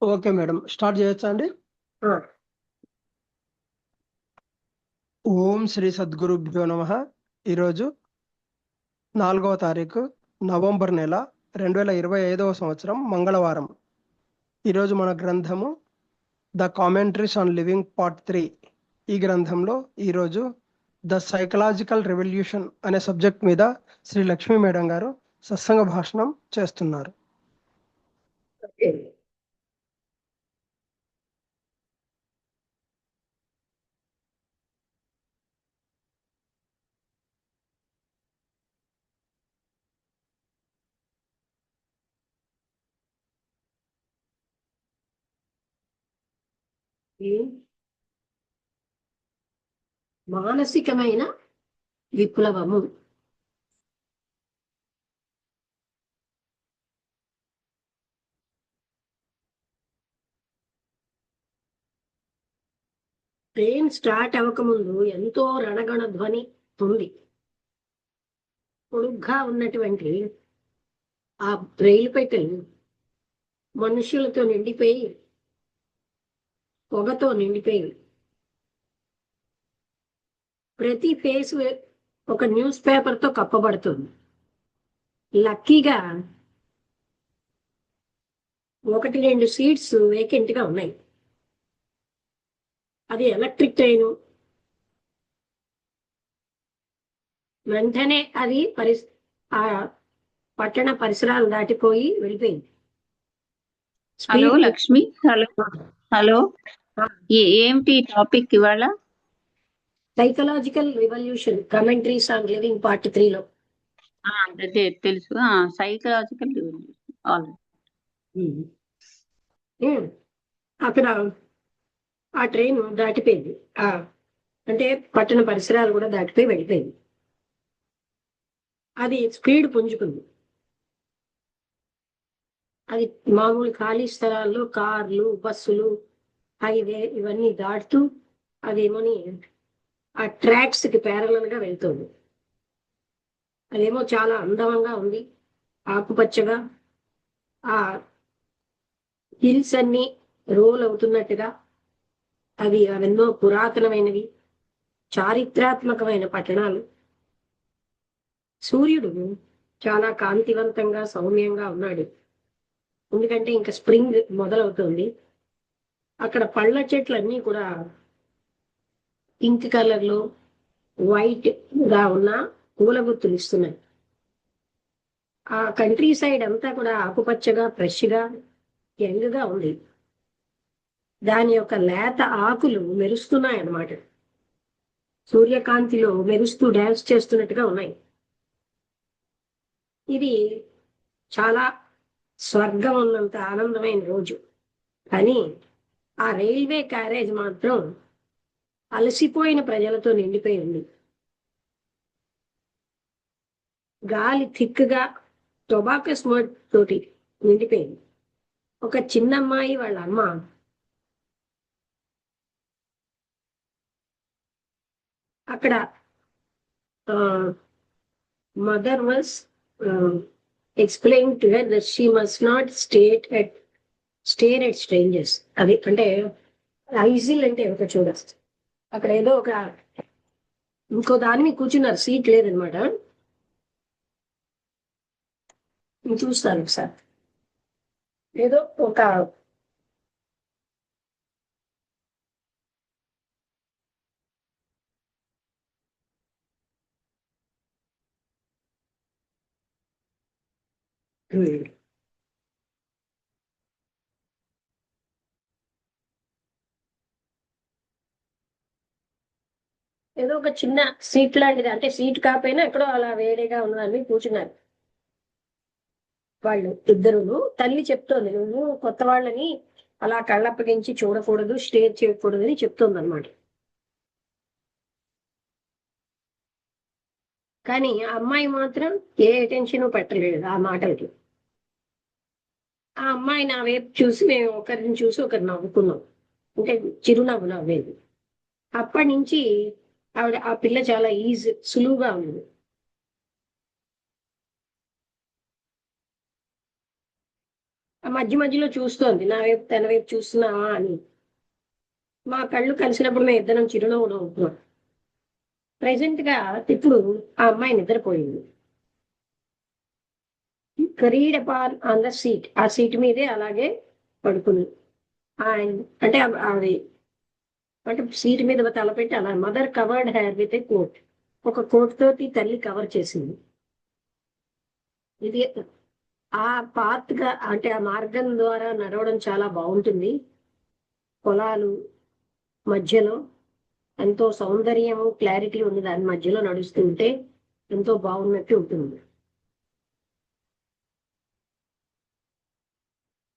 Okay madam, start చేయొచ్చా అండి? ఓం శ్రీ సద్గురుభ్యో నమః. ఈరోజు 4వ తారీఖు నవంబర్ నెల 2025వ సంవత్సరం మంగళవారం. ఈరోజు మన గ్రంథము the commentaries on living part 3. ఈ గ్రంథంలో ఈరోజు ద సైకలాజికల్ రెవల్యూషన్ అనే సబ్జెక్ట్ మీద శ్రీ లక్ష్మీ మేడం గారు సత్సంగ భాషణం చేస్తున్నారు. మానసికమైన విప్లవము. ట్రైన్ స్టార్ట్ అవ్వకముందు ఎంతో రణగణ ధ్వని ఉంది. పొడుగ్గా ఉన్నటువంటి ఆ రైలు పెట్టెలు మనుషులతో నిండిపోయి పొగతో నిండిపోయి ప్రతి ఫేస్ ఒక న్యూస్ పేపర్ తో కప్పబడుతుంది. లక్కీగా 1-2 సీట్స్ వేకెంట్ గా ఉన్నాయి. అది ఎలక్ట్రిక్ ట్రైను. వెంటనే అది ఆ పట్టణ పరిసరాలు దాటిపోయి వెళ్ళిపోయింది. హలో లక్ష్మి. హలో ఏంటి టాపిక్ ఇవాళ? Psychological revolution commentaries on living part 3లో. అదే తెలుసు. Psychological revolution. అక్కడ ఆ ట్రైన్ దాటిపోయింది. అంటే పట్టణ పరిసరాలు కూడా దాటిపోయి వెళ్ళిపోయింది. అది స్పీడ్ పుంజుకుంది. అది మామూలు ఖాళీ స్థలాల్లో కార్లు, బస్సులు, హైవే ఇవన్నీ దాటుతూ అదేమోని ఆ ట్రాక్స్ కి ప్యారలల్ గా వెళ్తుంది. అదేమో చాలా అందమంగా ఉంది, ఆకుపచ్చగా. ఆ హిల్స్ అన్ని రోల్ అవుతున్నట్టుగా అవెన్నో పురాతనమైనవి, చారిత్రాత్మకమైన పట్టణాలు. సూర్యుడు చాలా కాంతివంతంగా సౌమ్యంగా ఉన్నాడు, ఎందుకంటే ఇంకా స్ప్రింగ్ మొదలవుతుంది. అక్కడ పళ్ళ చెట్లన్నీ కూడా పింక్ కలర్ లో వైట్ గా ఉన్న పూల గుర్తులు ఇస్తున్నాయి. ఆ కంట్రీ సైడ్ అంతా కూడా ఆకుపచ్చగా ఫ్రెష్ గా యంగ్ గా ఉంది. దాని యొక్క లేత ఆకులు మెరుస్తున్నాయి అన్నమాట, సూర్యకాంతిలో మెరుస్తూ డాన్స్ చేస్తున్నట్టుగా ఉన్నాయి. ఇది చాలా స్వర్గం ఉన్నంత ఆనందమైన రోజు. కానీ ఆ రైల్వే క్యారేజ్ మాత్రం అలసిపోయిన ప్రజలతో నిండిపోయి ఉంది. గాలి థిక్గా టొబాకో స్మోక్ తోటి నిండిపోయింది. ఒక చిన్నమ్మాయి వాళ్ళ అమ్మ అక్కడ mother was explain to her that she must not stare at strangers. అది అంటే ఐజిల్ అంటే ఒక చూడొచ్చు. అక్కడ ఏదో ఒక ఇంకో దాని మీద కూర్చున్నారు, సీట్ లేదనమాట. చూస్తాను ఒకసారి. ఏదో ఒక ఏదో ఒక చిన్న సీట్ లాంటిది, అంటే సీట్ కాకపోయినా ఎక్కడో అలా వేడిగా ఉన్నదాన్ని కూర్చున్నారు వాళ్ళు ఇద్దరును. తల్లి చెప్తోంది, నువ్వు కొత్త వాళ్ళని అలా కళ్ళప్పగించి చూడకూడదు, స్టేర్ చేయకూడదు అని చెప్తోంది అనమాట. కానీ ఆ అమ్మాయి మాత్రం ఏ అటెన్షన్ పెట్టలేదు ఆ మాటలకి. ఆ అమ్మాయి నా వైపు చూసి, మేము ఒకరిని చూసి ఒకరు నవ్వుకున్నాం, అంటే చిరునవ్వు నవ్వేది. అప్పటి నుంచి ఆ పిల్ల చాలా సులువుగా ఉంది. ఆ మధ్య మధ్యలో చూస్తోంది నా వైపు, తన వైపు చూస్తున్నావా అని. మా కళ్ళు కలిసినప్పుడు మేము ఇద్దరం చిరునవ్వు నవ్వుతున్నాం. ప్రెసెంట్ గా ఇప్పుడు ఆ అమ్మాయి నిద్రపోయింది. Read upon on the seat, ఆ సీట్ మీదే అలాగే పడుకుంది. ఆయన అంటే అది అంటే సీట్ మీద తలపెట్టి అలా. Mother covered hair with a coat, ఒక కోట్ తోటి తల్లి కవర్ చేసింది. ఇది ఆ పాత్ గా అంటే ఆ మార్గం ద్వారా నడవడం చాలా బాగుంటుంది. పొలాలు మధ్యలో ఎంతో సౌందర్యము, క్లారిటీ ఉంది. దాని మధ్యలో నడుస్తుంటే ఎంతో బాగున్నట్టు ఉంటుంది.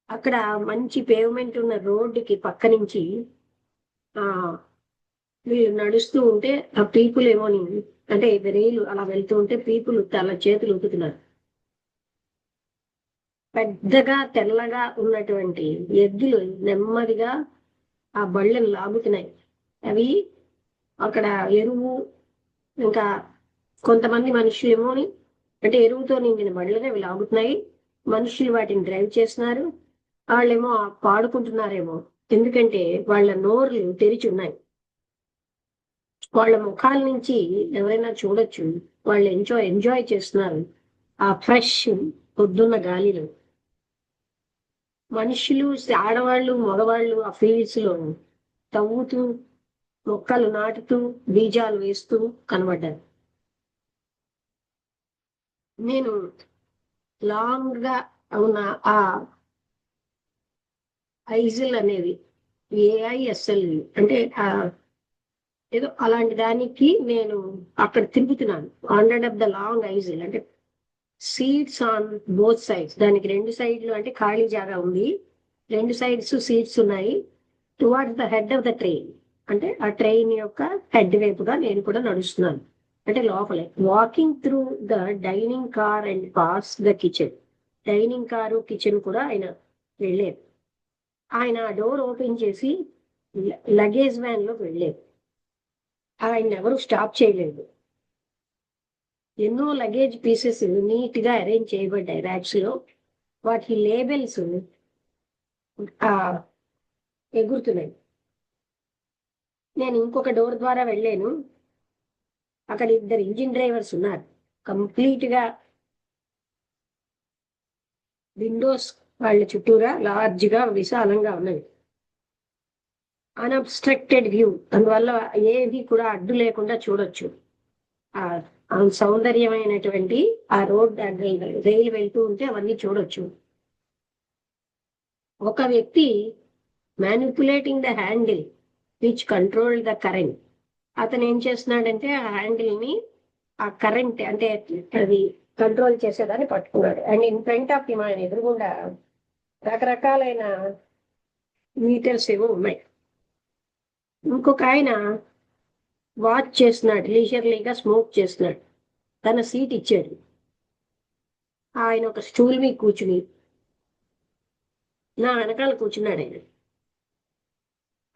అక్కడ మంచి పేవ్మెంట్ ఉన్న రోడ్డుకి పక్క నుంచి ఆ వీళ్ళు నడుస్తూ ఉంటే ఆ పీపుల్ ఏమోని అంటే రైలు అలా వెళ్తూ ఉంటే పీపుల్ తల చేతులు ఊపుతున్నారు. పెద్దగా తెల్లగా ఉన్నటువంటి ఎద్దులు నెమ్మదిగా ఆ బళ్ళను లాగుతున్నాయి. అవి అక్కడ ఎరువు, ఇంకా కొంతమంది మనుషులు ఏమోని అంటే ఎరువుతో నిండిన బళ్ళని అవి లాగుతున్నాయి. మనుషులు వాటిని డ్రైవ్ చేస్తున్నారు. వాళ్ళేమో పాడుకుంటున్నారేమో, ఎందుకంటే వాళ్ళ నోర్లు తెరిచి ఉన్నాయి. వాళ్ళ ముఖాల నుంచి ఎవరైనా చూడొచ్చు, వాళ్ళు ఎంజాయ్ చేస్తున్నారు ఆ ఫ్రెష్ పొద్దున్న గాలిలో. మనుషులు, ఆడవాళ్ళు, మగవాళ్ళు ఆ ఫీల్డ్స్ లో తవ్వుతూ, మొక్కలు నాటుతూ, బీజాలు వేస్తూ కనబడ్డారు. నేను లాంగ్ గా ఉన్న ఆ ఐజిల్ అనేది ఏఐఎస్ఎల్ అంటే ఏదో అలాంటి దానికి నేను అక్కడ తిరుగుతున్నాను. హండ్రెడ్ ఆఫ్ ద లాంగ్ ఐజిల్ అంటే సీట్స్ ఆన్ బోత్ సైడ్స్. దానికి రెండు సైడ్లు అంటే ఖాళీ జాగా ఉంది, రెండు సైడ్స్ సీట్స్ ఉన్నాయి. Towards the head of the train అంటే ఆ ట్రైన్ యొక్క హెడ్ వైపుగా నేను కూడా నడుస్తున్నాను. అంటే లోపలే walking through the dining car and pass the kitchen. Dining car, kitchen కూడా ఆయన వెళ్ళారు. ఆయన డోర్ ఓపెన్ చేసి లగేజ్ వ్యాన్ లోకి వెళ్ళారు. ఆయన ఎవరు స్టాప్ చేయలేదు. ఎన్నో లగేజ్ పీసెస్ నీట్ గా అరేంజ్ చేయబడ్డాయి ర్యాక్స్ లో. వాటి లేబెల్స్ ఎగురుతున్నాయి. నేను ఇంకొక డోర్ ద్వారా వెళ్ళాను. అక్కడ ఇద్దరు ఇంజిన్ డ్రైవర్స్ ఉన్నారు. కంప్లీట్ గా విండోస్ వాళ్ళ చుట్టూరా లార్జ్ గా విశాలంగా ఉన్నవి. అన్అబ్స్ట్రక్టెడ్ వ్యూ, అందువల్ల ఏది కూడా అడ్డు లేకుండా చూడొచ్చు. ఆ సౌందర్యమైనటువంటి ఆ రోడ్, రైలు వెళ్తూ ఉంటే అవన్నీ చూడొచ్చు. ఒక వ్యక్తి manipulating the handle which control the current. అతను ఏం చేస్తున్నాడంటే ఆ హ్యాండిల్ ని ఆ కరెంట్ అంటే అది కంట్రోల్ చేసేదాన్ని పట్టుకున్నాడు. And in front of him, ఆయన ఎదురుగుండా రకరకాలైన మీటర్స్ ఏవో ఉన్నాయి. ఇంకొక ఆయన వాచ్ చేస్తున్నాడు, లీజర్లీగా స్మోక్ చేస్తున్నాడు. తన సీట్ ఇచ్చాడు. ఆయన ఒక స్టూల్ మీద కూర్చుని నా వెనకాల కూర్చున్నాడు.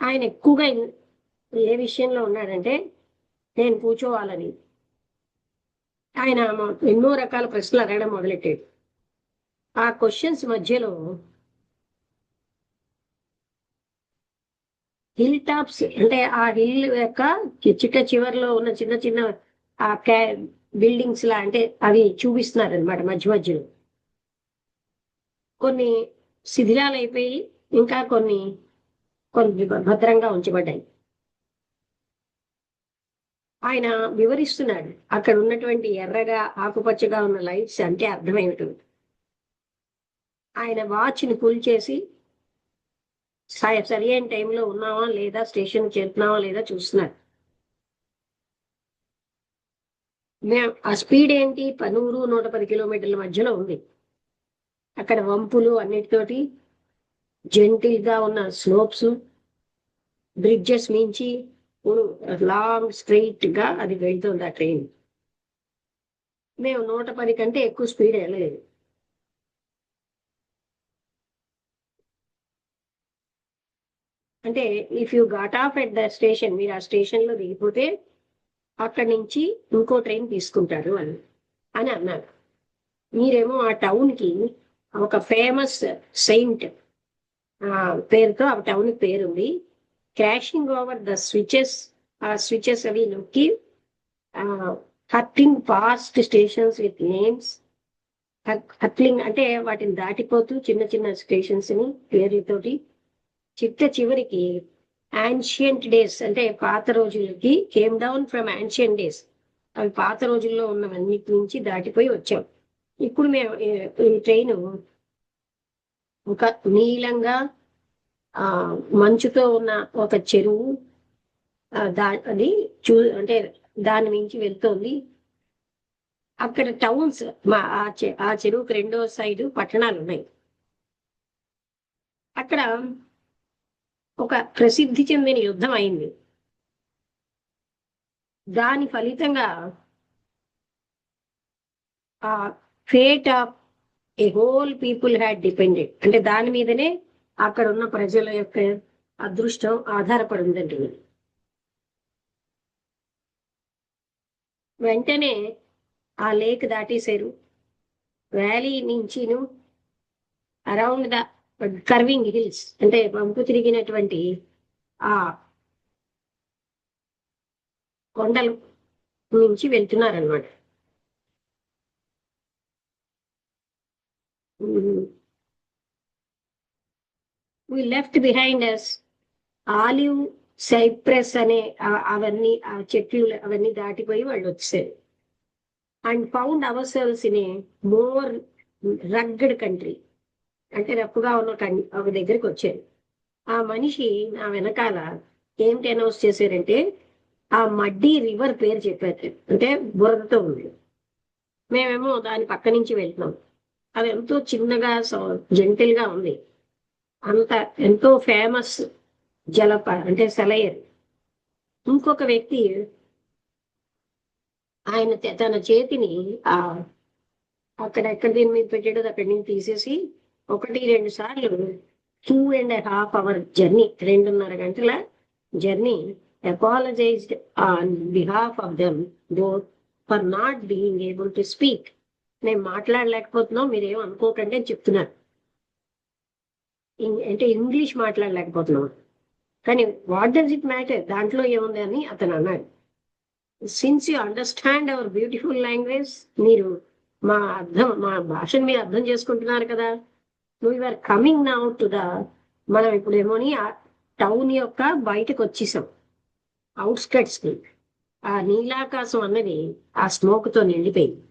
ఆయన ఎక్కువగా ఏ విషయంలో ఉన్నాడంటే నేను కూర్చోవాలని. ఆయన ఎన్నో రకాల ప్రశ్నలు అడగడం మొదలెట్టాడు. ఆ క్వశ్చన్స్ మధ్యలో హిల్ టాప్స్ అంటే ఆ హిల్ యొక్క చివరిలో ఉన్న చిన్న చిన్న ఆ బిల్డింగ్స్ లా అంటే అవి చూపిస్తున్నారు అనమాట. మధ్య మధ్యలో కొన్ని శిథిలాలు అయిపోయి ఇంకా కొన్ని భద్రంగా ఉంచబడ్డాయి. ఆయన వివరిస్తున్నాడు అక్కడ ఉన్నటువంటి ఎర్రగా ఆకుపచ్చగా ఉన్న లైట్స్ అంటే అర్థమేమిటి. ఆయన వాచ్ని పుల్ చేసి సరి అయిన టైంలో ఉన్నావా లేదా, స్టేషన్ చేరుతున్నావా లేదా చూస్తున్నారు. ఆ స్పీడ్ ఏంటి, 100-110 కిలోమీటర్ల మధ్యలో ఉంది. అక్కడ వంపులు అన్నిటితోటి జెంటిల్ గా ఉన్న స్లోప్స్, బ్రిడ్జెస్ మించి లాంగ్ స్ట్రైట్ గా అది వెళ్తుంది ఆ ట్రైన్. మేము 110 కంటే ఎక్కువ స్పీడ్ వెళ్ళలేదు. అంటే if you got of at the station, మీరు ఆ స్టేషన్ లో దిగిపోతే అక్కడి నుంచి ఇంకో ట్రైన్ తీసుకుంటారు అని అన్నారు. మీరేమో ఆ టౌన్ కి ఒక ఫేమస్ సెయింట్ పేరుతో ఆ టౌన్ కి పేరుంది. క్రాషింగ్ ఓవర్ ద స్విచెస్, ఆ స్విచెస్ అవి నొక్కి హట్లింగ్ పాస్ట్ స్టేషన్స్ విత్ నేమ్స్. హట్లింగ్ అంటే వాటిని దాటిపోతూ చిన్న చిన్న స్టేషన్స్ ని పేర్లతోటి చివరికి యాన్షియంట్ డేస్ అంటే పాత రోజులకి came down from ancient days, అవి పాత రోజుల్లో ఉన్నవన్నిటి నుంచి దాటిపోయి వచ్చాం. ఇప్పుడు మేము ఈ ట్రైన్ ఒక నీలంగా మంచుతో ఉన్న ఒక చెరువు అది అంటే దాని నుంచి వెళ్తోంది. అక్కడ టౌన్స్ ఆ చెరువుకి రెండో సైడ్ పట్టణాలు ఉన్నాయి. అక్కడ ఒక ప్రసిద్ధి చెందిన యుద్ధం అయింది. దాని ఫలితంగా ఆ fate of A whole people had depended, అంటే దాని మీదనే అక్కడ ఉన్న ప్రజల యొక్క అదృష్టం ఆధారపడి ఉందండి. వెంటనే ఆ లేక్ దాటేశారు. వ్యాలీ నుంచిను అరౌండ్ ద కర్వింగ్ హిల్స్ అంటే వంపు తిరిగినటువంటి ఆ కొండల నుంచి వెళ్తున్నారనమాట. we left behind us olive cypress అనే అవన్నీ ఆ చెట్లు అవన్నీ దాటిపోయి వాళ్ళు వచ్చారు. And found ourselves in a more rugged country, అంటే రప్పుగా ఉన్న ఒక దగ్గరికి వచ్చారు. ఆ మనిషి నా వెనకాల ఏమిటి అనౌన్స్ చేశారంటే ఆ మడ్డీ రివర్ పేరు చెప్పారు, అంటే బురదతో ఉంది. మేమేమో దాని పక్క నుంచి వెళ్తున్నాం. అది ఎంతో చిన్నగా జెంటిల్ గా ఉంది. అంత ఎంతో ఫేమస్ అంటే సెలయర్. ఇంకొక వ్యక్తి ఆయన తన చేతిని ఎక్కడ దీని మీద పెట్టాడో అక్కడి నుంచి తీసేసి 1-2 సార్లు 2.5 hour జర్నీ, 2.5 గంటల journey, apologised on behalf of them though for not being able to speak. నేను మాట్లాడలేకపోతున్నాం, మీరేం అనుకోకండి అని చెప్తున్నారు. అంటే ఇంగ్లీష్ మాట్లాడలేకపోతున్నాం. కానీ వాట్ డస్ ఇట్ మ్యాటర్, దాంట్లో ఏముంది అని అతను అన్నాడు. Since you understand our beautiful language, మీరు మా భాషను మీరు అర్థం చేసుకుంటున్నారు కదా. వీఆర్ కమింగ్ నౌ టు మనం ఇప్పుడు ఏమోని ఆ టౌన్ యొక్క బయటకు వచ్చేసాం, అవుట్స్కట్స్ కి. ఆ నీలాకాశం అన్నది ఆ స్మోక్ తో నిండిపోయింది.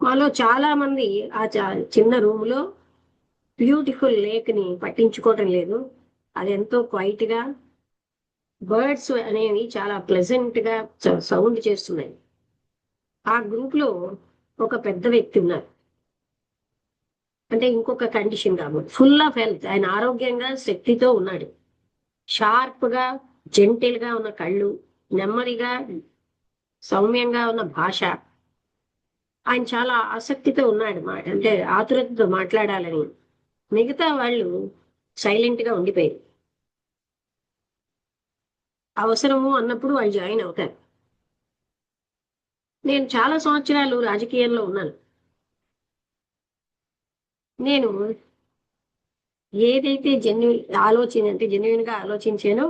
మాలో చాలా మంది ఆ చిన్న రూమ్ లో బ్యూటిఫుల్ లేక్ ని పట్టించుకోవటం లేదు. అది ఎంతో క్వైట్ గా, బర్డ్స్ అనేవి చాలా ప్లెజెంట్ గా సౌండ్ చేస్తున్నాయి. ఆ గ్రూప్ లో ఒక పెద్ద వ్యక్తి ఉన్నారు, అంటే ఇంకొక కండిషన్ కాబట్టి ఫుల్ ఆఫ్ హెల్త్. ఆయన ఆరోగ్యంగా శక్తితో ఉన్నాడు. షార్ప్ గా జెంటిల్ గా ఉన్న కళ్ళు, నెమ్మదిగా సౌమ్యంగా ఉన్న భాష. ఆయన చాలా ఆసక్తితో ఉన్నాడు, అంటే ఆతురతతో మాట్లాడాలని. మిగతా వాళ్ళు సైలెంట్ గా ఉండిపోయారు. అవసరము అన్నప్పుడు వాళ్ళు జాయిన్ అవుతారు. నేను చాలా సంవత్సరాలు రాజకీయాల్లో ఉన్నాను. నేను ఏదైతే జెన్యున్ గా ఆలోచించానో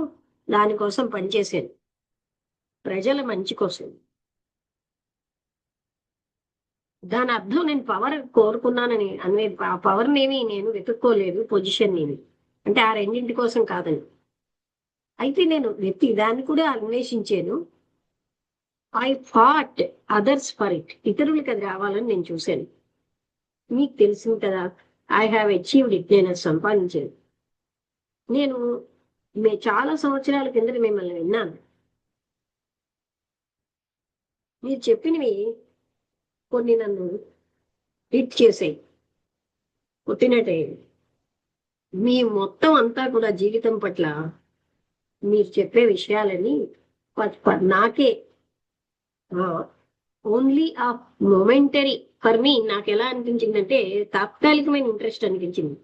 దానికోసం పనిచేశాను, ప్రజల మంచి కోసం. దాని అర్థం నేను పవర్ కోరుకున్నానని అనేది, ఆ పవర్ నేమి నేను వెతుక్కోలేదు, పొజిషన్ నేమి, అంటే ఆ రెండింటి కోసం కాదని. అయితే నేను దాన్ని కూడా అన్వేషించాను. I fought others for it, ఇతరులకి అది రావాలని నేను చూశాను. మీకు తెలిసింది కదా, ఐ హ్యావ్ అచీవ్డ్ ఇట్, నేను అది సంపాదించాను. నేను చాలా సంవత్సరాల కిందట మిమ్మల్ని విన్నాను. మీరు చెప్పినవి కొన్ని నన్ను హిట్ చేసాయి, కొట్టినట్టే. మీ మొత్తం అంతా కూడా జీవితం పట్ల మీరు చెప్పే విషయాలని నాకే ఓన్లీ ఆ మొమెంటరీ ఫర్ మీ, నాకు ఎలా అనిపించిందంటే తాత్కాలికమైన ఇంట్రెస్ట్ అనిపించింది.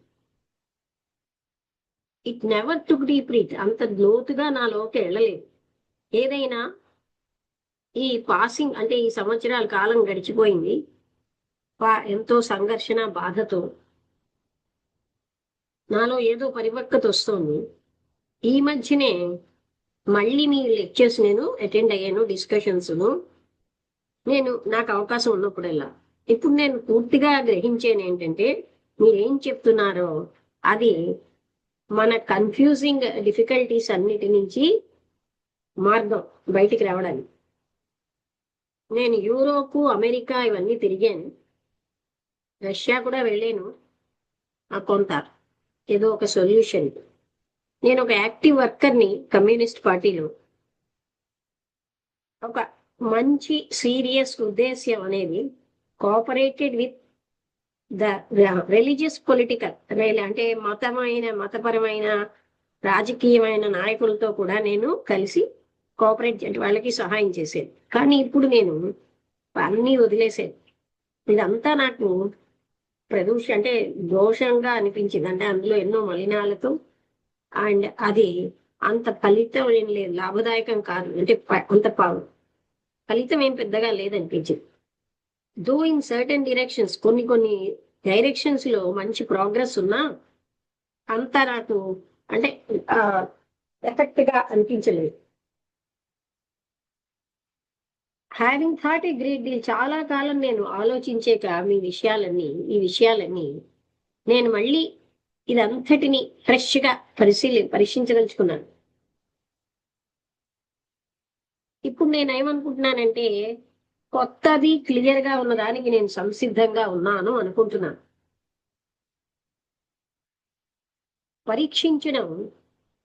ఇట్ నెవర్ టుక్ డీప్ రీట్, అంత లోతుగా నాలోకి వెళ్ళలేదు. ఏదైనా ఈ పాసింగ్ అంటే ఈ సంవత్సరాల కాలం గడిచిపోయింది, ఎంతో సంఘర్షణ బాధతో నాలో ఏదో పరిపక్వత వస్తుంది. ఈ మధ్యనే మళ్ళీ మీ లెక్చర్స్ నేను అటెండ్ అయ్యాను, డిస్కషన్స్ నేను నాకు అవకాశం ఉన్నప్పుడల్లా. ఇప్పుడు నేను పూర్తిగా గ్రహించాను ఏంటంటే, మీరేం చెప్తున్నారో అది మన కన్ఫ్యూజింగ్ డిఫికల్టీస్ అన్నిటి నుంచి మార్గం బయటికి రావడానికి. నేను యూరోపు, అమెరికా ఇవన్నీ తిరిగాను, రష్యా కూడా వెళ్ళాను. కొంత ఏదో ఒక సొల్యూషన్. నేను ఒక యాక్టివ్ వర్కర్ని కమ్యూనిస్ట్ పార్టీలో. ఒక మంచి సీరియస్ ఉద్దేశ్యం అనేది cooperated with the religious political, అంటే మతపరమైన రాజకీయమైన నాయకులతో కూడా నేను కలిసి కోఆపరేట్ అంటే వాళ్ళకి సహాయం చేసేది. కానీ ఇప్పుడు నేను అన్నీ వదిలేసేది. ఇదంతా నాకు అంటే దోషంగా అనిపించింది. అంటే అందులో ఎన్నో మలినాలతో, అండ్ అది అంత ఫలితం ఏం లేదు, లాభదాయకం కాదు, అంటే అంత ఫలితం ఏం పెద్దగా లేదనిపించింది. దో ఇన్ సర్టన్ డైరెక్షన్స్, కొన్ని డైరెక్షన్స్ లో మంచి ప్రోగ్రెస్ ఉన్నా అంత నాకు అంటే ఎఫెక్ట్ గా అనిపించలేదు. Having thought a great deal, చాలా కాలం నేను ఆలోచించాక ఈ విషయాలన్నీ నేను మళ్ళీ ఇదంతటిని ఫ్రెష్ గా పరీక్షించదలుచుకున్నాను. ఇప్పుడు నేను ఏమనుకుంటున్నానంటే, కొత్తది క్లియర్ గా ఉన్నదానికి నేను సంసిద్ధంగా ఉన్నాను అనుకుంటున్నాను.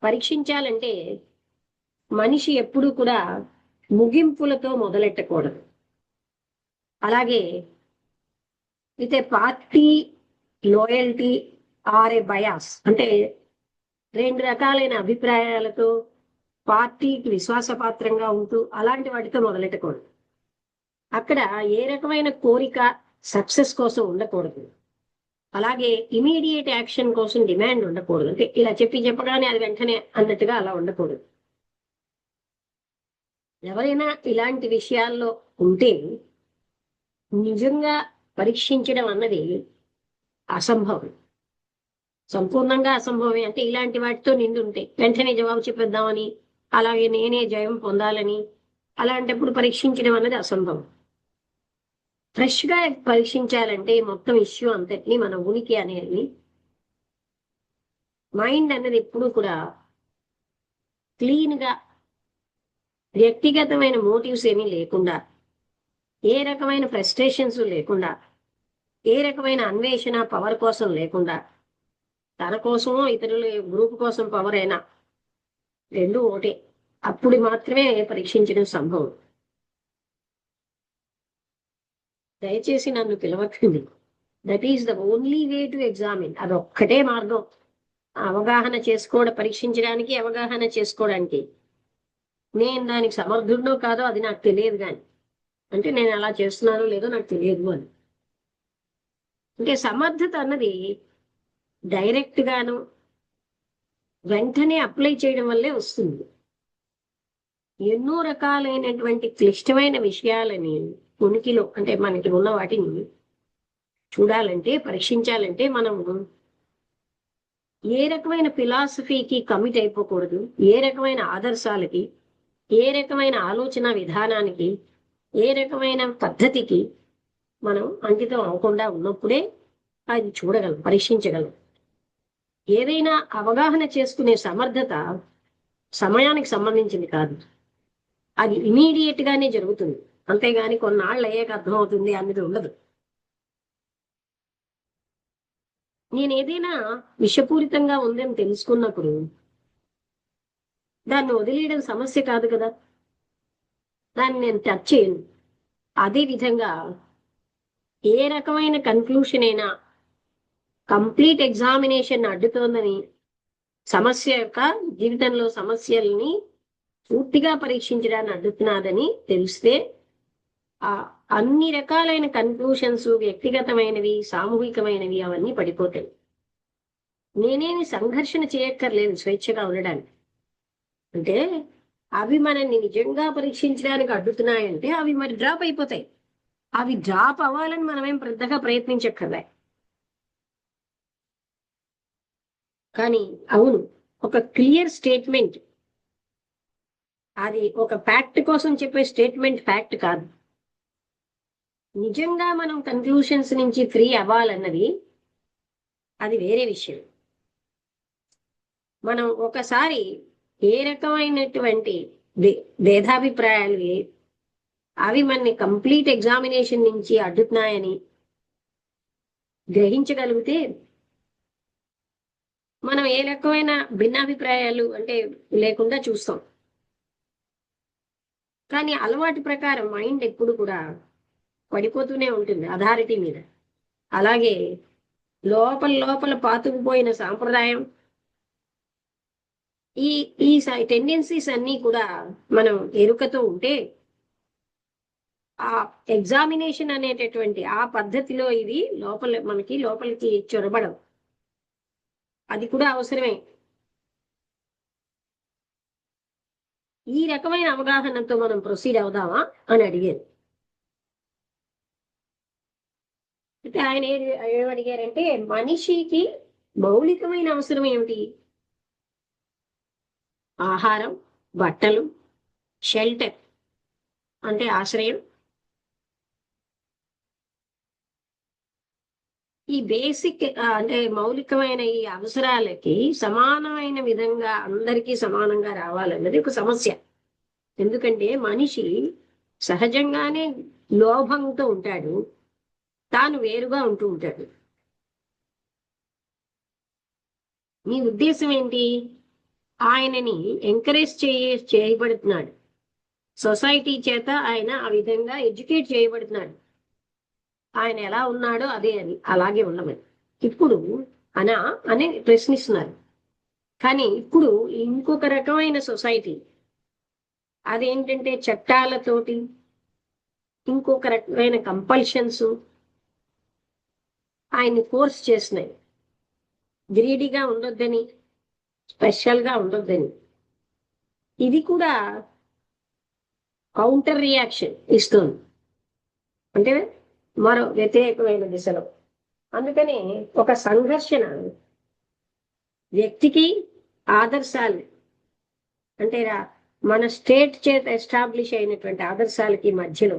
పరీక్షించాలంటే మనిషి ఎప్పుడు కూడా ముగింపులతో మొదలెట్టకూడదు. అలాగే with a party loyalty or a bias, అంటే రెండు రకాలైన అభిప్రాయాలతో పార్టీకి విశ్వాసపాత్రంగా ఉంటూ అలాంటి వాటితో మొదలెట్టకూడదు. అక్కడ ఏ రకమైన కోరిక సక్సెస్ కోసం ఉండకూడదు. అలాగే ఇమీడియట్ యాక్షన్ కోసం డిమాండ్ ఉండకూడదు. అంటే ఇలా చెప్పగానే అది వెంటనే అన్నట్టుగా అలా ఉండకూడదు. ఎవరైనా ఇలాంటి విషయాల్లో ఉంటే నిజంగా పరీక్షించడం అన్నది అసంభవం, సంపూర్ణంగా అసంభవమే. అంటే ఇలాంటి వాటితో నిండుంటే వెంటనే జవాబు చెప్పేద్దామని, అలాగే నేనే జయం పొందాలని, అలాంటప్పుడు పరీక్షించడం అన్నది అసంభవం. ఫ్రెష్ గా పరీక్షించాలంటే మొత్తం ఇష్యూ అంతటిని, మన ఉనికి అనేది, మైండ్ అనేది ఎప్పుడు కూడా క్లీన్ గా, వ్యక్తిగతమైన మోటివ్స్ ఏమీ లేకుండా, ఏ రకమైన ఫ్రస్ట్రేషన్స్ లేకుండా, ఏ రకమైన అన్వేషణ పవర్ కోసం లేకుండా, తన కోసమో ఇతరుల గ్రూప్ కోసం పవర్ అయినా రెండు ఒకటే, అప్పుడు మాత్రమే పరీక్షించడం సంభవం. దయచేసి నన్ను పిలవకండి. That is the only way to examine. అదొక్కటే మార్గం అవగాహన పరీక్షించడానికి, అవగాహన చేసుకోవడానికి. నేను దానికి సమర్థుడినో కాదో అది నాకు తెలియదు, కానీ అంటే నేను అలా చేస్తున్నానో లేదో నాకు తెలియదు అని. అంటే సమర్థత అన్నది డైరెక్ట్ గాను వెంటనే అప్లై చేయడం వల్లే వస్తుంది. ఎన్నో రకాలైనటువంటి క్లిష్టమైన విషయాలని ఉనికిలో, అంటే మనకి ఉన్న వాటిని చూడాలంటే, పరీక్షించాలంటే మనం ఏ రకమైన ఫిలాసఫీకి కమిట్ అయిపోకూడదు, ఏ రకమైన ఆదర్శాలకి, ఏ రకమైన ఆలోచన విధానానికి, ఏ రకమైన పద్ధతికి మనం అంకితం అవ్వకుండా ఉన్నప్పుడే అది చూడగలం, పరీక్షించగలం. ఏదైనా అవగాహన చేసుకునే సమర్థత సమయానికి సంబంధించింది కాదు, అది ఇమీడియట్ గానే జరుగుతుంది. అంతేగాని కొన్నాళ్ళు అయ్యాక అర్థమవుతుంది అన్నది ఉండదు. నేను ఏదైనా విషపూరితంగా ఉందని తెలుసుకున్నప్పుడు దాన్ని వదిలేయడం సమస్య కాదు కదా, దాన్ని నేను టచ్ చేయను. అదే విధంగా ఏ రకమైన కన్క్లూషన్ అయినా కంప్లీట్ ఎగ్జామినేషన్ అడ్డుతోందని, సమస్య యొక్క జీవితంలో సమస్యల్ని పూర్తిగా పరీక్షించడాన్ని అడ్డుతున్నదని తెలిస్తే అన్ని రకాలైన కన్క్లూషన్స్, వ్యక్తిగతమైనవి, సామూహికమైనవి, అవన్నీ పడిపోతాయి. నేనేమి సంఘర్షణ చేయక్కర్లేదు స్వేచ్ఛగా ఉండడానికి. అంటే అవి మనల్ని నిజంగా పరీక్షించడానికి అడ్డుతున్నాయంటే అవి మరి డ్రాప్ అయిపోతాయి. అవి డ్రాప్ అవ్వాలని మనమేం పెద్దగా ప్రయత్నించక్కర్లే. కానీ అవును, ఒక క్లియర్ స్టేట్మెంట్, అది ఒక ఫ్యాక్ట్ కోసం చెప్పే స్టేట్మెంట్ ఫ్యాక్ట్ కాదు. నిజంగా మనం కన్క్లూషన్స్ నుంచి ఫ్రీ అవ్వాలన్నది అది వేరే విషయం. మనం ఒకసారి ఏ రకమైనటువంటి భేదాభిప్రాయాలు అవి మనని కంప్లీట్ ఎగ్జామినేషన్ నుంచి అడ్డుతున్నాయని గ్రహించగలిగితే మనం ఏ రకమైన భిన్నాభిప్రాయాలు అంటే లేకుండా చూస్తాం. కానీ అలవాటు ప్రకారం మైండ్ ఎప్పుడు కూడా పడిపోతూనే ఉంటుంది అథారిటీ మీద. అలాగే లోపల లోపల పాతుకుపోయిన సాంప్రదాయం, ఈ ఈ టెండెన్సీస్ అన్నీ కూడా మనం ఎరుకతో ఉంటే ఆ ఎగ్జామినేషన్ అనేటటువంటి ఆ పద్ధతిలో ఇవి మనకి లోపలికి చొరబడవు. అది కూడా అవసరమే. ఈ రకమైన అవగాహనతో మనం ప్రొసీడ్ అవుదామా అని అడిగారు. అయితే ఆయన ఏమడిగారంటే, మనిషికి మౌలికమైన అవసరం ఏమిటి? ఆహారం, బట్టలు, షెల్టర్ అంటే ఆశ్రయం. ఈ బేసిక్ అంటే మౌలికమైన ఈ అవసరాలకి సమానమైన విధంగా అందరికీ సమానంగా రావాలన్నది ఒక సమస్య. ఎందుకంటే మనిషి సహజంగానే లోభంతో ఉంటాడు, తాను వేరుగా ఉంటూ ఉంటాడు. మీ ఉద్దేశం ఏంటి? ఆయనని ఎంకరేజ్ చేయబడుతున్నాడు, సొసైటీ చేత ఆయన ఆ విధంగా ఎడ్యుకేట్ చేయబడుతున్నాడు. ఆయన ఎలా ఉన్నాడో అదే అని అలాగే ఉండమని ఇప్పుడు అని ప్రశ్నిస్తున్నారు. కానీ ఇప్పుడు ఇంకొక రకమైన సొసైటీ, అదేంటంటే చట్టాలతోటి ఇంకొక రకమైన కంపల్షన్స్ ఆయన్ని ఫోర్స్ చేస్తున్నాయి. గ్రీడీగా ఉండొద్దని, స్పెషల్గా ఉండొద్దని. ఇది కూడా కౌంటర్ రియాక్షన్ ఇస్తుంది, అంటే మరో వ్యతిరేకమైన దిశలో. అందుకని ఒక సంఘర్షణ వ్యక్తికి ఆదర్శాలు అంటే మన స్టేట్ చేత ఎస్టాబ్లిష్ అయినటువంటి ఆదర్శాలకి మధ్యలో,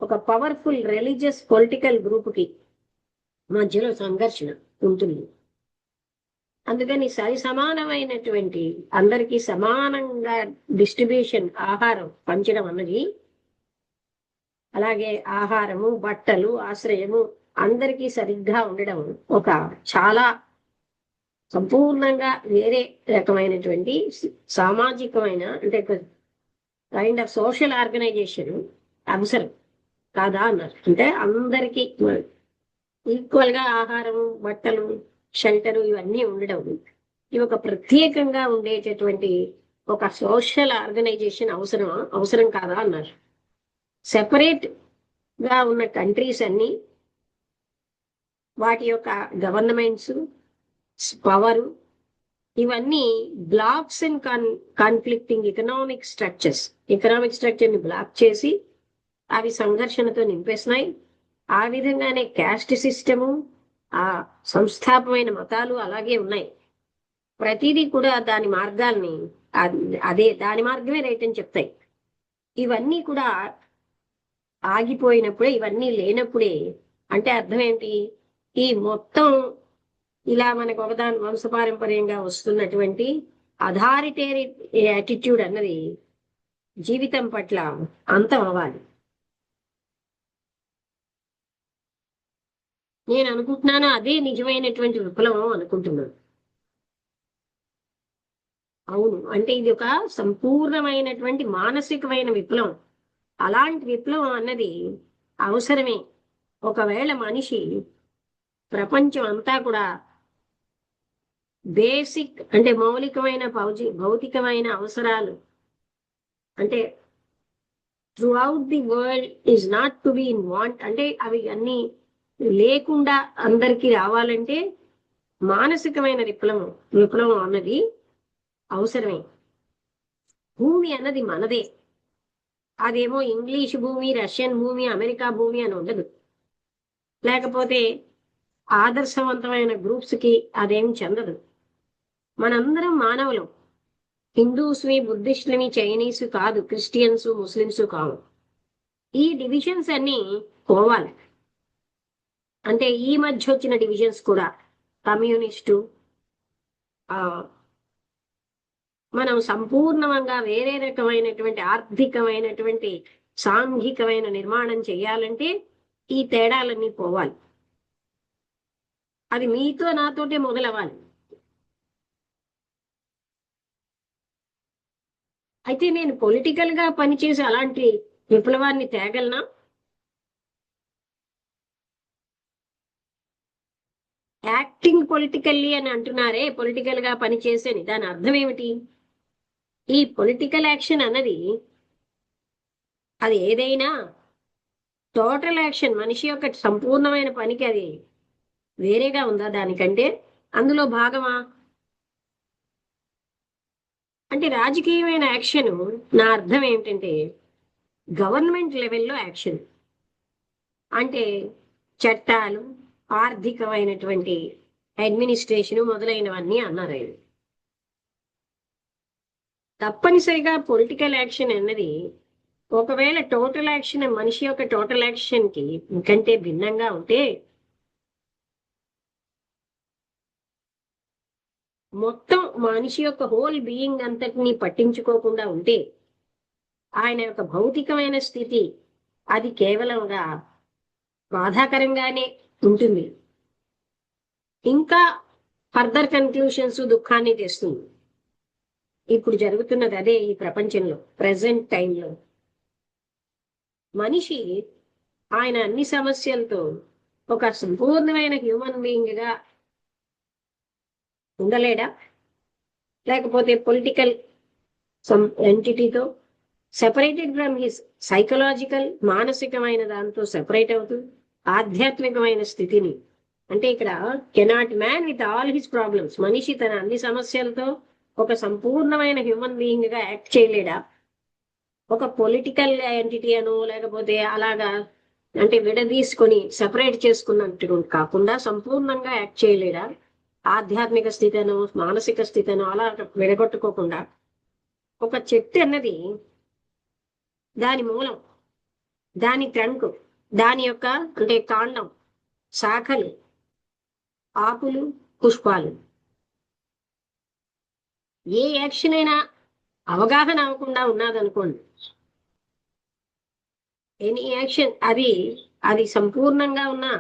ఒక పవర్ఫుల్ రిలీజియస్ పొలిటికల్ గ్రూప్కి మధ్యలో సంఘర్షణ ఉంటుంది. అందుకని సమానమైనటువంటి అందరికీ సమానంగా డిస్ట్రిబ్యూషన్ ఆహారం పంచడం అన్నది, అలాగే ఆహారము, బట్టలు, ఆశ్రయము అందరికీ సరిగ్గా ఉండడం ఒక చాలా సంపూర్ణంగా వేరే రకమైనటువంటి సామాజికమైన అంటే కైండ్ ఆఫ్ సోషల్ ఆర్గనైజేషన్ అవసరం కాదా అన్నారు. అంటే అందరికీ ఈక్వల్ గా ఆహారము, బట్టలు, షెల్టరు ఇవన్నీ ఉండడం, ఇవి ఒక ప్రత్యేకంగా ఉండేటటువంటి ఒక సోషల్ ఆర్గనైజేషన్ అవసరం కాదా అన్నారు. సెపరేట్ గా ఉన్న కంట్రీస్ అన్ని వాటి యొక్క గవర్నమెంట్స్ పవరు ఇవన్నీ blocks and conflicting economic structure ని బ్లాక్ చేసి అవి సంఘర్షణతో నింపేస్తున్నాయి. ఆ విధంగానే క్యాస్ట్ సిస్టము, ఆ సంస్థాపమైన మతాలు అలాగే ఉన్నాయి. ప్రతిదీ కూడా దాని మార్గాల్ని దాని మార్గమే రైట్ అని చెప్తాయి. ఇవన్నీ కూడా ఆగిపోయినప్పుడే, ఇవన్నీ లేనప్పుడే, అంటే అర్థం ఏంటి? ఈ మొత్తం ఇలా మనకు ఒకదాని వంశపారంపర్యంగా వస్తున్నటువంటి అథారిటరీ యాటిట్యూడ్ అన్నది జీవితం పట్ల అంతం అవ్వాలి. నేను అనుకుంటున్నాను అదే నిజమైనటువంటి విప్లవం అనుకుంటున్నాను. అవును, అంటే ఇది ఒక సంపూర్ణమైనటువంటి మానసికమైన విప్లవం. అలాంటి విప్లవం అన్నది అవసరమే. ఒకవేళ మనిషి ప్రపంచం అంతా కూడా బేసిక్ అంటే మౌలికమైన భౌతికమైన అవసరాలు అంటే through out the world is not to be in want, అంటే అవి అన్ని లేకుండా అందరికీ రావాలంటే మానసికమైన విప్లవం అన్నది అవసరమే. భూమి అన్నది మనదే. అదేమో ఇంగ్లీష్ భూమి, రష్యన్ భూమి, అమెరికా భూమి అని ఉండదు. లేకపోతే ఆదర్శవంతమైన గ్రూప్స్ కి అదేం చెందదు. మనందరం మానవులం. హిందూస్వి, బుద్ధిస్టులని, చైనీస్ కాదు, క్రిస్టియన్స్, ముస్లిమ్స్ కావు. ఈ డివిజన్స్ అన్ని పోవాలి. అంటే ఈ మధ్య వచ్చిన డివిజన్స్ కూడా కమ్యూనిస్టు, మనం సంపూర్ణంగా వేరే రకమైనటువంటి ఆర్థికమైనటువంటి సాంఘికమైన నిర్మాణం చేయాలంటే ఈ తేడాలన్నీ పోవాలి. అది మీతో నాతోటే మొదలవ్వాలి. అయితే నేను పొలిటికల్ గా పనిచేసి అలాంటి విప్లవాన్ని తేగలనా? యాక్టింగ్ పొలిటికల్లీ అని అంటున్నారే, పొలిటికల్ గా పనిచేసేని, దాని అర్థం ఏమిటి? ఈ పొలిటికల్ యాక్షన్ అన్నది అది ఏదైనా టోటల్ యాక్షన్, మనిషి యొక్క సంపూర్ణమైన పనికి అది వేరేగా ఉందా దానికంటే? అందులో భాగమా? అంటే రాజకీయమైన యాక్షన్ నా అర్థం ఏమిటంటే గవర్నమెంట్ లెవెల్లో యాక్షన్. అంటే చట్టాలు, ఆర్థికమైనటువంటి అడ్మినిస్ట్రేషన్ మొదలైనవన్నీ అన్నారు. తప్పనిసరిగా పొలిటికల్ యాక్షన్ అన్నది ఒకవేళ టోటల్ యాక్షన్, మనిషి యొక్క టోటల్ యాక్షన్ కి కంటే భిన్నంగా ఉంటే మొత్తం మనిషి యొక్క హోల్ బీయింగ్ అంతటిని పట్టించుకోకుండా ఉంటే ఆయన యొక్క భౌతికమైన స్థితి అది కేవలంగా బాధాకరంగానే ఉంటుంది. ఇంకా ఫర్దర్ కన్క్లూషన్స్ దుఃఖాన్ని తెస్తుంది. ఇప్పుడు జరుగుతున్నది అదే ఈ ప్రపంచంలో ప్రెసెంట్ టైంలో. మనిషి ఆయన అన్ని సమస్యలతో ఒక సంపూర్ణమైన హ్యూమన్ బీయింగ్ గా ఉండలేడా? లేకపోతే పొలిటికల్ ఎంటిటీతో సెపరేటెడ్ ఫ్రమ్ హిస్ సైకలాజికల్, మానసికమైన దాంతో సెపరేట్ అవుతూ ఆధ్యాత్మికమైన స్థితిని, అంటే ఇక్కడ cannot man with all his problems, మనిషి తన అన్ని సమస్యలతో ఒక సంపూర్ణమైన హ్యూమన్ బీయింగ్ గా యాక్ట్ చేయలేడా? ఒక పొలిటికల్ ఎంటిటీ అనో లేకపోతే అలాగా అంటే విడదీసుకొని సెపరేట్ చేసుకున్నట్టు కాకుండా సంపూర్ణంగా యాక్ట్ చేయలేడా? ఆధ్యాత్మిక స్థితినో మానసిక స్థితినో అలా విడగొట్టుకోకుండా ఒక చెట్టు అన్నది దాని మూలం, దాని ట్రంక్, దాని యొక్క అంటే కాండం, శాఖలు, ఆకులు, పుష్పాలు, ఏ యాక్షన్ అయినా అవగాహన అవ్వకుండా ఉన్నదనుకోండి, ఎనీ యాక్షన్ అది సంపూర్ణంగా ఉన్నా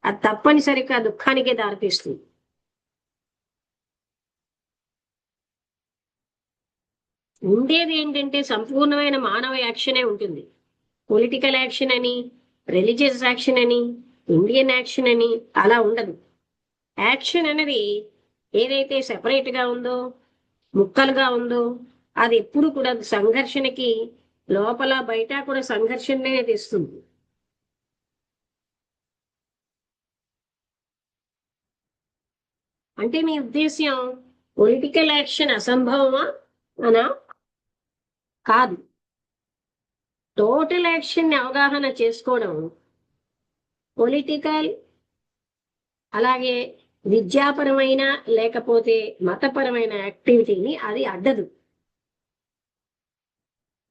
అది తప్పనిసరిగా దుఃఖానికే దారితీస్తుంది. ఉండేది ఏంటంటే సంపూర్ణమైన మానవ యాక్షనే ఉంటుంది. పొలిటికల్ యాక్షన్ అని, రిలీజియస్ యాక్షన్ అని, ఇండియన్ యాక్షన్ అని అలా ఉండదు. యాక్షన్ అనేది ఏదైతే సెపరేట్ గా ఉందో, ముక్కలుగా ఉందో, అది ఎప్పుడు కూడా సంఘర్షణకి లోపల బయట కూడా సంఘర్షణనే తెస్తుంది. అంటే మీ ఉద్దేశ్యం పొలిటికల్ యాక్షన్ అసంభవమా అనా? కాదు. టోటల్ యాక్షన్ ని అవగాహన చేసుకోవడం పొలిటికల్, అలాగే విద్యాపరమైన లేకపోతే మతపరమైన యాక్టివిటీని అది అడ్డదు.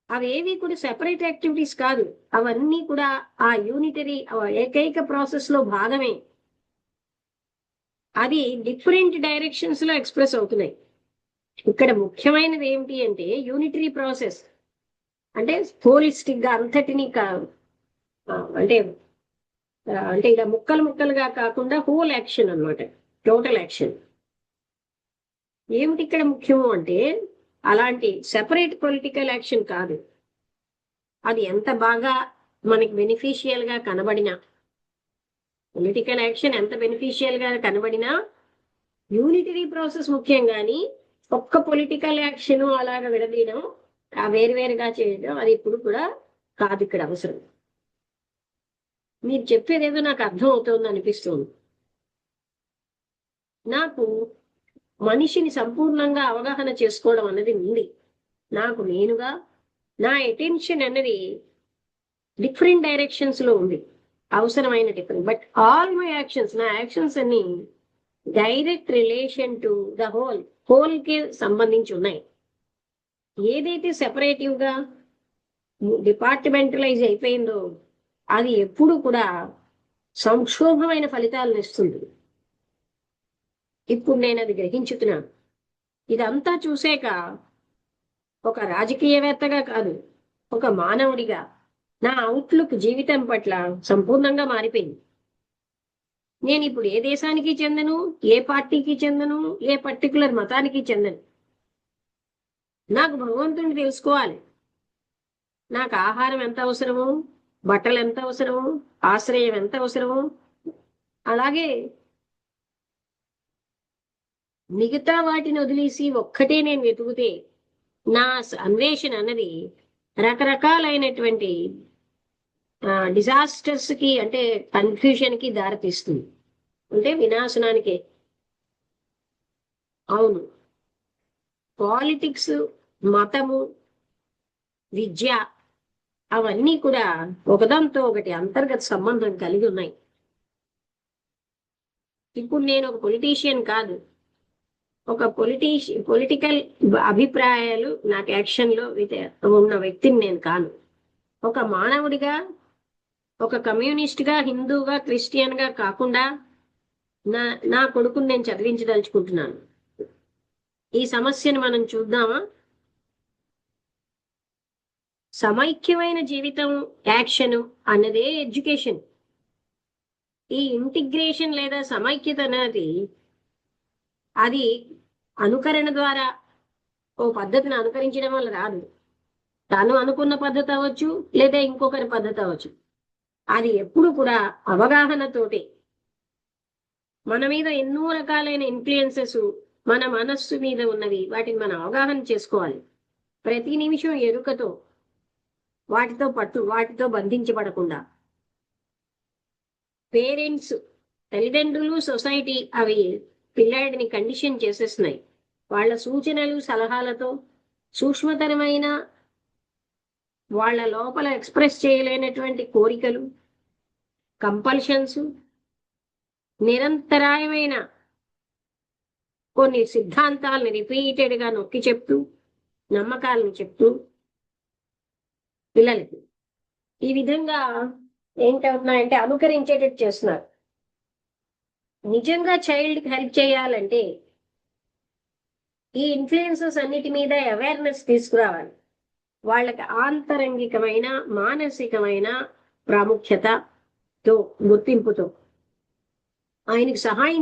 అవేవి కూడా సెపరేట్ యాక్టివిటీస్ కాదు, అవన్నీ కూడా ఆ యూనిటరీ ఏకైక ప్రాసెస్ లో భాగమే. అది డిఫరెంట్ డైరెక్షన్స్ లో ఎక్స్ప్రెస్ అవుతున్నాయి. ఇక్కడ ముఖ్యమైనది ఏమిటి అంటే యూనిటరీ ప్రాసెస్, అంటే హోలిస్టిక్ గా అంతటినీ అంటే అంటే ఇలా ముక్కలు ముక్కలుగా కాకుండా హోల్ యాక్షన్ అన్నమాట, టోటల్ యాక్షన్. ఏమిటి ఇక్కడ ముఖ్యము అంటే అలాంటి సెపరేట్ పొలిటికల్ యాక్షన్ కాదు. అది ఎంత బాగా మనకి బెనిఫిషియల్ గా కనబడినా, పొలిటికల్ యాక్షన్ ఎంత బెనిఫిషియల్ గా కనబడినా యూనిటరీ ప్రాసెస్ ముఖ్యం. కానీ ఒక్క పొలిటికల్ యాక్షన్ అలాగా విడదీయడం, ఆ వేరువేరుగా చేయడం అది ఇప్పుడు కూడా కాదు ఇక్కడ అవసరం. మీరు చెప్పేదేదో నాకు అర్థం అవుతుంది అనిపిస్తుంది. నాకు మనిషిని సంపూర్ణంగా అవగాహన చేసుకోవడం అన్నది ఉంది. నాకు నేనుగా నా అటెన్షన్ అన్నది డిఫరెంట్ డైరెక్షన్స్ లో ఉంది, అవసరమైన different. But all my actions, నా యాక్షన్స్ అన్ని direct relation to the whole కి సంబంధించి ఉన్నాయి. ఏదైతే సెపరేటివ్ గా డిపార్ట్మెంటలైజ్ అయిపోయిందో అది ఎప్పుడు కూడా సంక్షోభమైన ఫలితాలను ఇస్తుంది. ఇప్పుడు నేను అది గ్రహించుతున్నాను. ఇదంతా చూసాక ఒక రాజకీయవేత్తగా కాదు, ఒక మానవుడిగా నా అవుట్లుక్ జీవితం పట్ల సంపూర్ణంగా మారిపోయింది. నేను ఇప్పుడు ఏ దేశానికి చెందను, ఏ పార్టీకి చెందను, ఏ పర్టికులర్ మతానికి చెందను. నాకు భగవంతుడిని తెలుసుకోవాలి. నాకు ఆహారం ఎంత అవసరమో, బట్టలు ఎంత అవసరమో, ఆశ్రయం ఎంత అవసరమో, అలాగే మిగతా వాటిని వదిలేసి ఒక్కటే నేను వెతుకుతే నా అన్వేషణ అన్నది రకరకాలైనటువంటి డిజాస్టర్స్ కి, అంటే కన్ఫ్యూషన్ కి దారితీస్తుంది, అంటే వినాశనానికి. అవును, పాలిటిక్స్, మతము, విద్య అవన్నీ కూడా ఒకదాంతో ఒకటి అంతర్గత సంబంధం కలిగి ఉన్నాయి. ఇప్పుడు నేను ఒక పొలిటీషియన్ కాదు, ఒక పొలిటికల్ అభిప్రాయాలు నాకు యాక్షన్ లో ఉన్న వ్యక్తిని నేను కాను. ఒక మానవుడిగా, ఒక కమ్యూనిస్ట్ గా, హిందూగా, క్రిస్టియన్ గా కాకుండా నా కొడుకుని నేను చదివించదలుచుకుంటున్నాను. ఈ సమస్యను మనం చూద్దామా? సమైక్యమైన జీవితం యాక్షన్ అన్నదే ఎడ్యుకేషన్. ఈ ఇంటిగ్రేషన్ లేదా సమైక్యత అనేది అది అనుకరణ ద్వారా, ఓ పద్ధతిని అనుకరించడం వల్ల రాదు. తాను అనుకున్న పద్ధతి అవ్వచ్చు, లేదా ఇంకొకరి పద్ధతి అవ్వచ్చు. అది ఎప్పుడు కూడా అవగాహనతోటి. మన మీద ఎన్నో రకాలైన ఇన్ఫ్లుయెన్సెస్ మన మనస్సు మీద ఉన్నవి, వాటిని మనం అవగాహన చేసుకోవాలి. ప్రతి నిమిషం ఎరుకతో, వాటితో బంధించబడకుండా. పేరెంట్స్, తల్లిదండ్రులు, సొసైటీ అవి పిల్లాడిని కండిషన్ చేసేస్తున్నాయి. వాళ్ళ సూచనలు, సలహాలతో సూక్ష్మతరమైన, వాళ్ళ లోపల ఎక్స్ప్రెస్ చేయలేనటువంటి కోరికలు, కంపల్షన్స్, నిరంతరాయమైన కొన్ని సిద్ధాంతాలను రిపీటెడ్ గా నొక్కి చెప్తూ, నమ్మకాలను చెప్తూ పిల్లలకి ఈ విధంగా ఏంటవుతున్నాయంటే అనుకరించేటట్టు చేస్తున్నారు. నిజంగా చైల్డ్కి హెల్ప్ చేయాలంటే ఈ ఇన్ఫ్లుయెన్సెస్ అన్నిటి మీద అవేర్నెస్ తీసుకురావాలి. వాళ్ళకి ఆంతరంగికమైన, మానసికమైన ప్రాముఖ్యతతో, గుర్తింపుతో ఆయనకు సహాయం